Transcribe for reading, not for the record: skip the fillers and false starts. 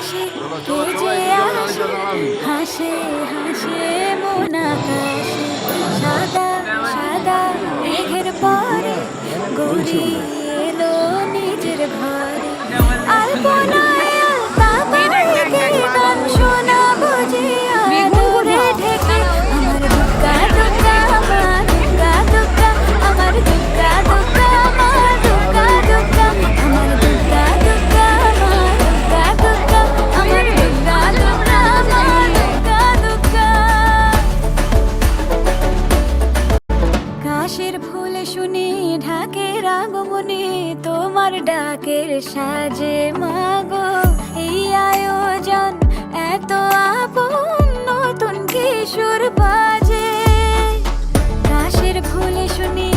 আকাশে কে যে আসে, হাসে হাসে মন আকাশে। সাদা সাদা মেঘের পরে গৌরী এলো নিজের ঘরে। আলপনায় আলতা পায়ে গান শোনাবো যে আদরে ঢেকে। আমার দুগ্গা দুগ্গা মা দুগ্গা দুগ্গা, আমার দুগ্গা দুগ্গা মা দুগ্গা দুগ্গা, আমার দুগ্গা দুগ্গা মা দুগ্গা দুগ্গা, আমার দুগ্গা দুগ্গা মা দুগ্গা দুগ্গা। কাশের ফুল শুনি ঢাকের আগমনে, তোমার ডাকের সাজে মাগো এই আয়োজন এত আপন, নতুন কিশোর বাজে। কাশের ফুল শুনি